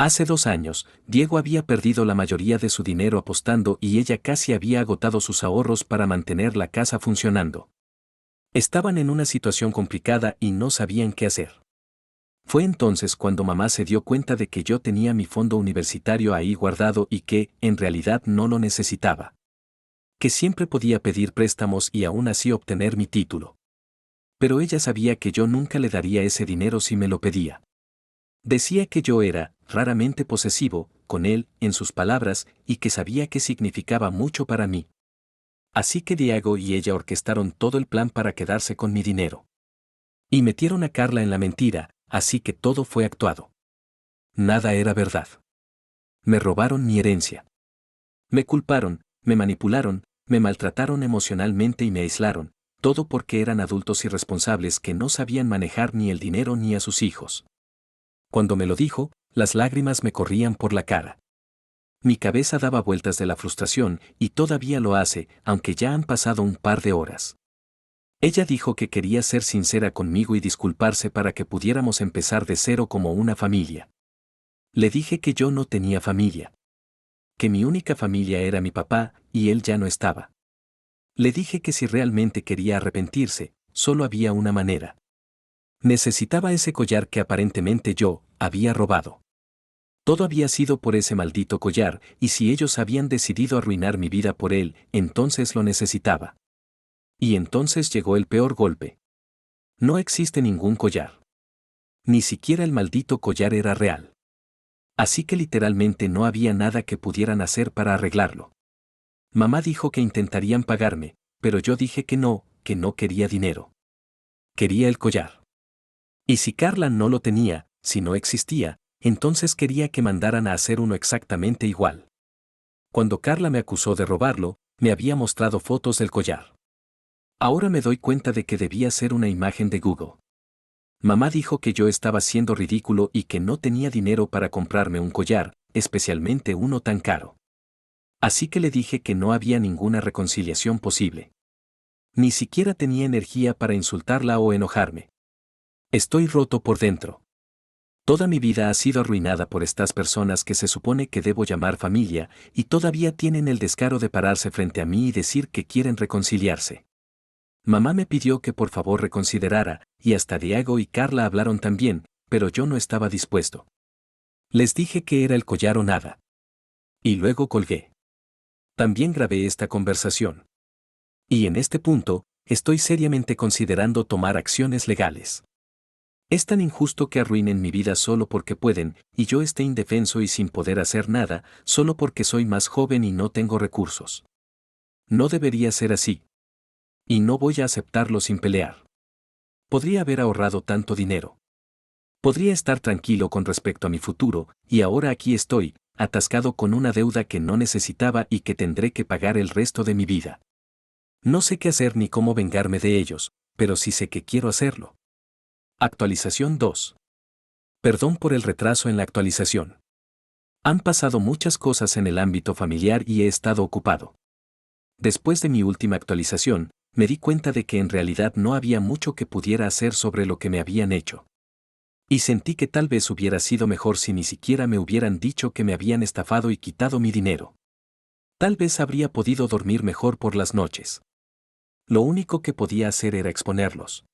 Hace 2 años, Diego había perdido la mayoría de su dinero apostando y ella casi había agotado sus ahorros para mantener la casa funcionando. Estaban en una situación complicada y no sabían qué hacer. Fue entonces cuando mamá se dio cuenta de que yo tenía mi fondo universitario ahí guardado y que, en realidad, no lo necesitaba. Que siempre podía pedir préstamos y aún así obtener mi título. Pero ella sabía que yo nunca le daría ese dinero si me lo pedía. Decía que yo era, raramente posesivo, con él, en sus palabras, y que sabía que significaba mucho para mí. Así que Diego y ella orquestaron todo el plan para quedarse con mi dinero. Y metieron a Carla en la mentira, así que todo fue actuado. Nada era verdad. Me robaron mi herencia. Me culparon, me manipularon, me maltrataron emocionalmente y me aislaron, todo porque eran adultos irresponsables que no sabían manejar ni el dinero ni a sus hijos. Cuando me lo dijo, las lágrimas me corrían por la cara. Mi cabeza daba vueltas de la frustración y todavía lo hace, aunque ya han pasado un par de horas. Ella dijo que quería ser sincera conmigo y disculparse para que pudiéramos empezar de cero como una familia. Le dije que yo no tenía familia. Que mi única familia era mi papá, y él ya no estaba. Le dije que si realmente quería arrepentirse, solo había una manera. Necesitaba ese collar que aparentemente yo había robado. Todo había sido por ese maldito collar, y si ellos habían decidido arruinar mi vida por él, entonces lo necesitaba. Y entonces llegó el peor golpe. No existe ningún collar. Ni siquiera el maldito collar era real. Así que literalmente no había nada que pudieran hacer para arreglarlo. Mamá dijo que intentarían pagarme, pero yo dije que no quería dinero. Quería el collar. Y si Carla no lo tenía, si no existía, entonces quería que mandaran a hacer uno exactamente igual. Cuando Carla me acusó de robarlo, me había mostrado fotos del collar. Ahora me doy cuenta de que debía ser una imagen de Google. Mamá dijo que yo estaba siendo ridículo y que no tenía dinero para comprarme un collar, especialmente uno tan caro. Así que le dije que no había ninguna reconciliación posible. Ni siquiera tenía energía para insultarla o enojarme. Estoy roto por dentro. Toda mi vida ha sido arruinada por estas personas que se supone que debo llamar familia, y todavía tienen el descaro de pararse frente a mí y decir que quieren reconciliarse. Mamá me pidió que por favor reconsiderara, y hasta Diego y Carla hablaron también, pero yo no estaba dispuesto. Les dije que era el collar o nada. Y luego colgué. También grabé esta conversación. Y en este punto, estoy seriamente considerando tomar acciones legales. Es tan injusto que arruinen mi vida solo porque pueden, y yo esté indefenso y sin poder hacer nada, solo porque soy más joven y no tengo recursos. No debería ser así. Y no voy a aceptarlo sin pelear. Podría haber ahorrado tanto dinero. Podría estar tranquilo con respecto a mi futuro, y ahora aquí estoy, atascado con una deuda que no necesitaba y que tendré que pagar el resto de mi vida. No sé qué hacer ni cómo vengarme de ellos, pero sí sé que quiero hacerlo. Actualización 2. Perdón por el retraso en la actualización. Han pasado muchas cosas en el ámbito familiar y he estado ocupado. Después de mi última actualización, me di cuenta de que en realidad no había mucho que pudiera hacer sobre lo que me habían hecho. Y sentí que tal vez hubiera sido mejor si ni siquiera me hubieran dicho que me habían estafado y quitado mi dinero. Tal vez habría podido dormir mejor por las noches. Lo único que podía hacer era exponerlos.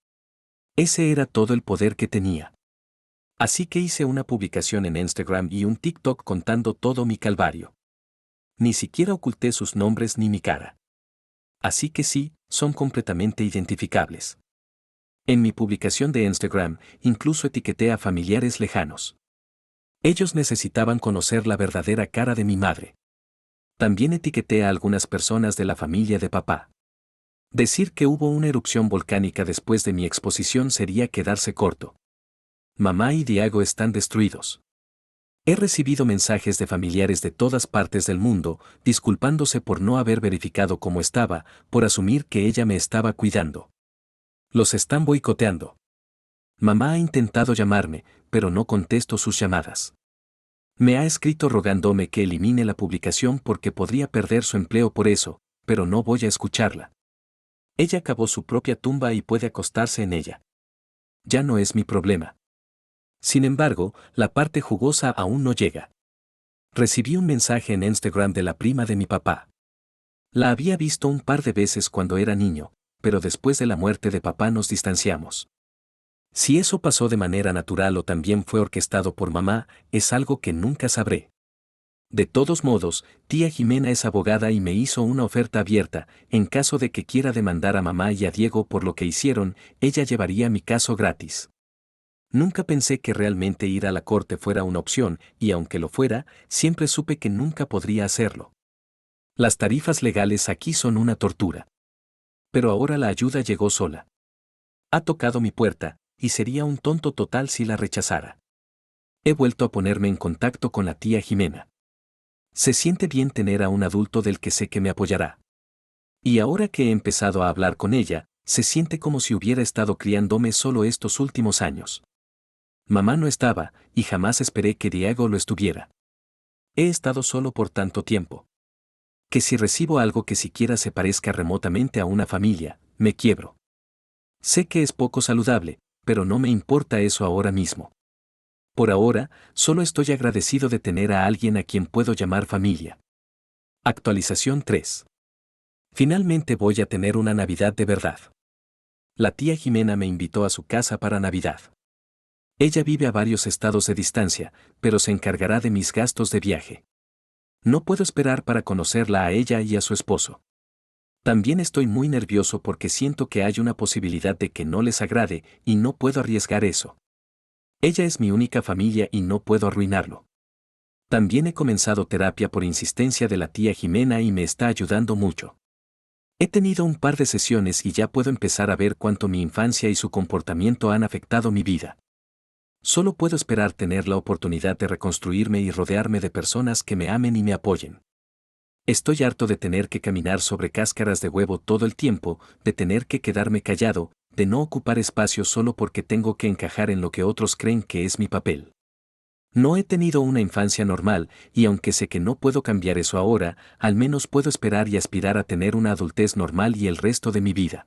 Ese era todo el poder que tenía. Así que hice una publicación en Instagram y un TikTok contando todo mi calvario. Ni siquiera oculté sus nombres ni mi cara. Así que sí, son completamente identificables. En mi publicación de Instagram, incluso etiqueté a familiares lejanos. Ellos necesitaban conocer la verdadera cara de mi madre. También etiqueté a algunas personas de la familia de papá. Decir que hubo una erupción volcánica después de mi exposición sería quedarse corto. Mamá y Diego están destruidos. He recibido mensajes de familiares de todas partes del mundo, disculpándose por no haber verificado cómo estaba, por asumir que ella me estaba cuidando. Los están boicoteando. Mamá ha intentado llamarme, pero no contesto sus llamadas. Me ha escrito rogándome que elimine la publicación porque podría perder su empleo por eso, pero no voy a escucharla. Ella cavó su propia tumba y puede acostarse en ella. Ya no es mi problema. Sin embargo, la parte jugosa aún no llega. Recibí un mensaje en Instagram de la prima de mi papá. La había visto un par de veces cuando era niño, pero después de la muerte de papá nos distanciamos. Si eso pasó de manera natural o también fue orquestado por mamá, es algo que nunca sabré. De todos modos, tía Jimena es abogada y me hizo una oferta abierta, en caso de que quiera demandar a mamá y a Diego por lo que hicieron, ella llevaría mi caso gratis. Nunca pensé que realmente ir a la corte fuera una opción, y aunque lo fuera, siempre supe que nunca podría hacerlo. Las tarifas legales aquí son una tortura. Pero ahora la ayuda llegó sola. Ha tocado mi puerta, y sería un tonto total si la rechazara. He vuelto a ponerme en contacto con la tía Jimena. Se siente bien tener a un adulto del que sé que me apoyará. Y ahora que he empezado a hablar con ella, se siente como si hubiera estado criándome solo estos últimos años. Mamá no estaba, y jamás esperé que Diego lo estuviera. He estado solo por tanto tiempo. Que si recibo algo que siquiera se parezca remotamente a una familia, me quiebro. Sé que es poco saludable, pero no me importa eso ahora mismo. Por ahora, solo estoy agradecido de tener a alguien a quien puedo llamar familia. Actualización 3. Finalmente voy a tener una Navidad de verdad. La tía Jimena me invitó a su casa para Navidad. Ella vive a varios estados de distancia, pero se encargará de mis gastos de viaje. No puedo esperar para conocerla a ella y a su esposo. También estoy muy nervioso porque siento que hay una posibilidad de que no les agrade y no puedo arriesgar eso. Ella es mi única familia y no puedo arruinarlo. También he comenzado terapia por insistencia de la tía Jimena y me está ayudando mucho. He tenido un par de sesiones y ya puedo empezar a ver cuánto mi infancia y su comportamiento han afectado mi vida. Solo puedo esperar tener la oportunidad de reconstruirme y rodearme de personas que me amen y me apoyen. Estoy harto de tener que caminar sobre cáscaras de huevo todo el tiempo, de tener que quedarme callado, de no ocupar espacio solo porque tengo que encajar en lo que otros creen que es mi papel. No he tenido una infancia normal, y aunque sé que no puedo cambiar eso ahora, al menos puedo esperar y aspirar a tener una adultez normal y el resto de mi vida.